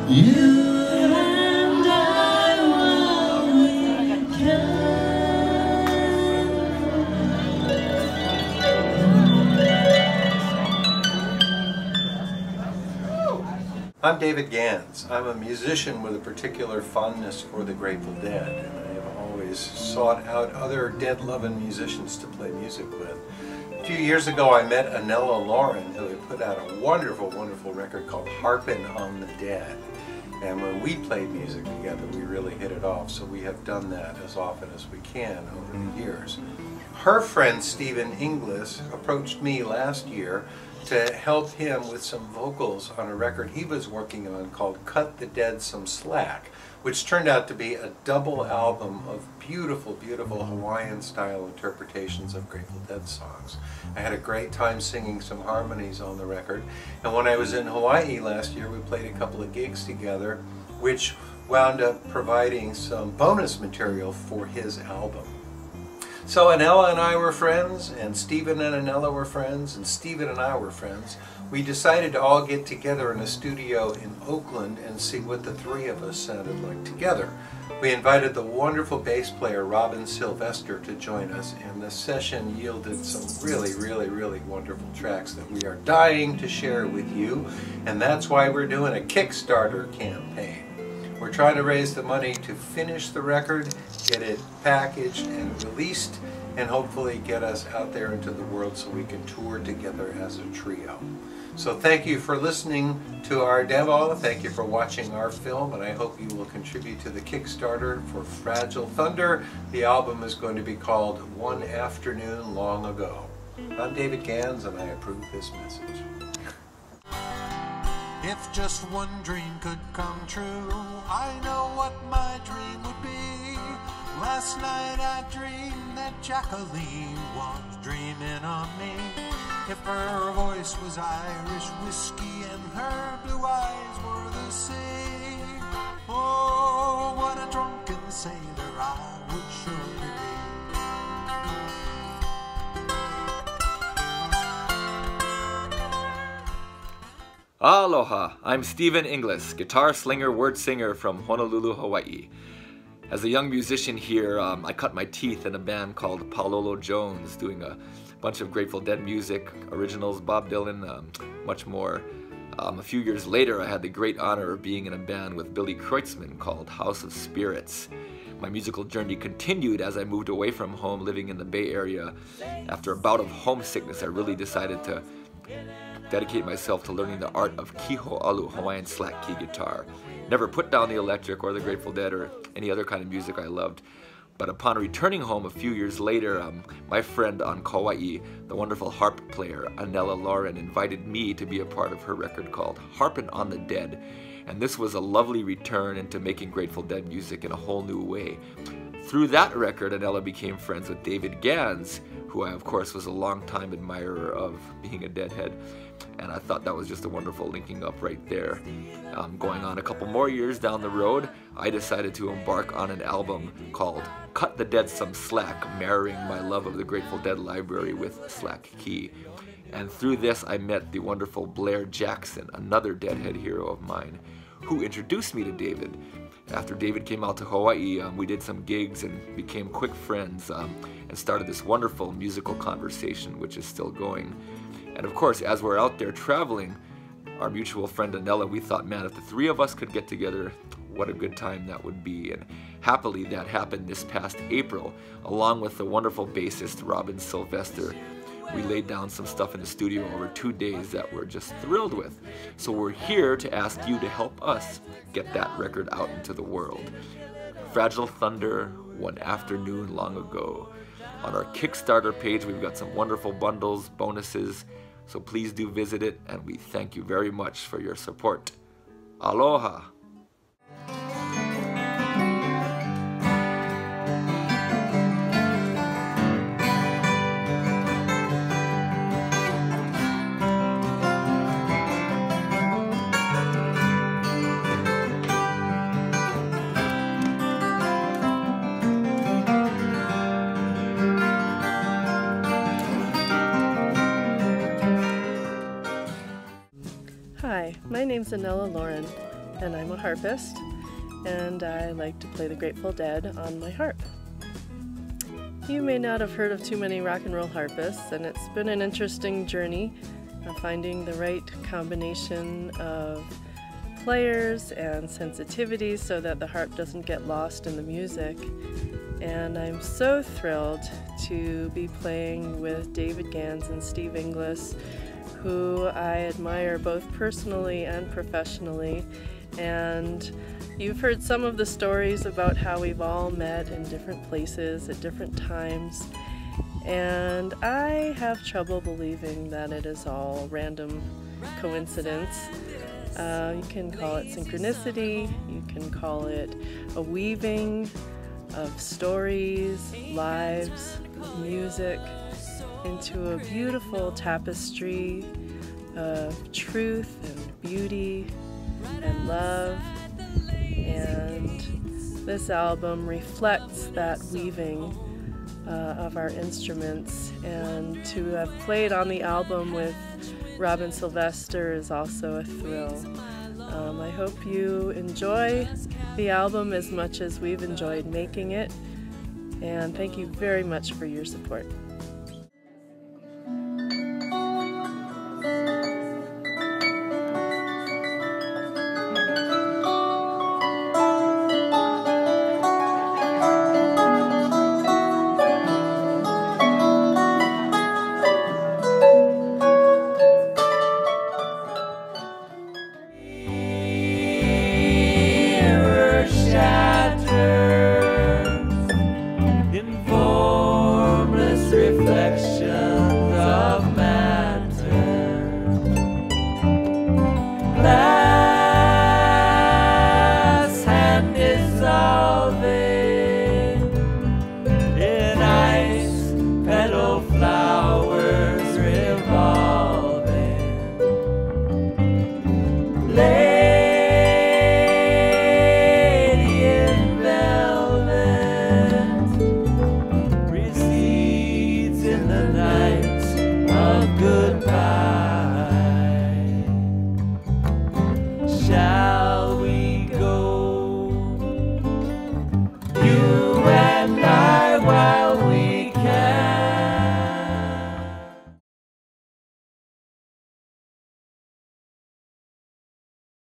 You and I will I'm David Gans. I'm a musician with a particular fondness for the Grateful Dead, and I have always sought out other dead-loving musicians to play music with. A few years ago I met Anella Lauren, who had put out a wonderful, wonderful record called Harpin' on the Dead. And when we played music together, we really hit it off, so we have done that as often as we can over the years. Her friend Stephen Inglis approached me last year to help him with some vocals on a record he was working on called Cut the Dead Some Slack, which turned out to be a double album of beautiful, beautiful Hawaiian-style interpretations of Grateful Dead songs. I had a great time singing some harmonies on the record, and when I was in Hawaii last year, we played a couple of gigs together, which wound up providing some bonus material for his album. So Anella and I were friends, and Stephen and Anella were friends, and Stephen and I were friends. We decided to all get together in a studio in Oakland and see what the three of us sounded like together. We invited the wonderful bass player Robin Sylvester to join us, and the session yielded some really, really, really wonderful tracks that we are dying to share with you, and that's why we're doing a Kickstarter campaign. We're trying to raise the money to finish the record, get it packaged and released, and hopefully get us out there into the world so we can tour together as a trio. So thank you for listening to our demo, thank you for watching our film, and I hope you will contribute to the Kickstarter for Fragile Thunder. The album is going to be called One Afternoon Long Ago. I'm David Gans, and I approve this message. If just one dream could come true, I know what my dream would be. Last night I dreamed that Jacqueline was dreaming of me. If her voice was Irish whiskey and her blue eyes were the sea, oh, what a drunken sailor I would surely be. Aloha, I'm Stephen Inglis, guitar slinger, word singer from Honolulu, Hawaii. As a young musician here, I cut my teeth in a band called Paololo Jones, doing a bunch of Grateful Dead music, originals, Bob Dylan, much more. A few years later, I had the great honor of being in a band with Billy Kreutzmann called House of Spirits. My musical journey continued as I moved away from home, living in the Bay Area. After a bout of homesickness, I really decided to dedicate myself to learning the art of kiho'alu, Hawaiian slack key guitar. Never put down the electric or the Grateful Dead or any other kind of music I loved. But upon returning home a few years later, my friend on Kauai, the wonderful harp player Anella Lauren, invited me to be a part of her record called Harpin' on the Dead. And this was a lovely return into making Grateful Dead music in a whole new way. Through that record, Anella became friends with David Gans, who I, of course, was a longtime admirer of, being a Deadhead. And I thought that was just a wonderful linking up right there. Going on a couple more years down the road, I decided to embark on an album called Cut the Dead Some Slack, mirroring my love of the Grateful Dead library with slack key. And through this, I met the wonderful Blair Jackson, another Deadhead hero of mine, who introduced me to David. After David came out to Hawaii, we did some gigs and became quick friends and started this wonderful musical conversation, which is still going. And of course, as we're out there traveling, our mutual friend Anella, we thought, man, if the three of us could get together, what a good time that would be. And happily, that happened this past April, along with the wonderful bassist Robin Sylvester. We laid down some stuff in the studio over 2 days that we're just thrilled with. So we're here to ask you to help us get that record out into the world. Fragile Thunder, One Afternoon Long Ago. On our Kickstarter page, we've got some wonderful bundles, bonuses, so please do visit it, and we thank you very much for your support. Aloha! Hi, my name's Anella Lauren. and I'm a harpist, and I like to play the Grateful Dead on my harp. You may not have heard of too many rock and roll harpists, and it's been an interesting journey finding the right combination of players and sensitivities so that the harp doesn't get lost in the music. And I'm so thrilled to be playing with David Gans and Steve Inglis, who I admire both personally and professionally. And you've heard some of the stories about how we've all met in different places at different times. And I have trouble believing that it is all random coincidence. You can call it synchronicity, you can call it a weaving of stories, lives, music into a beautiful tapestry of truth and beauty and love. And this album reflects that weaving of our instruments, and to have played on the album with Robin Sylvester is also a thrill. I hope you enjoy the album as much as we've enjoyed making it, and thank you very much for your support. Reflections of matter, glass hand dissolving in ice, petal flowers revolving, lady in velvet recedes in the night of goodbye.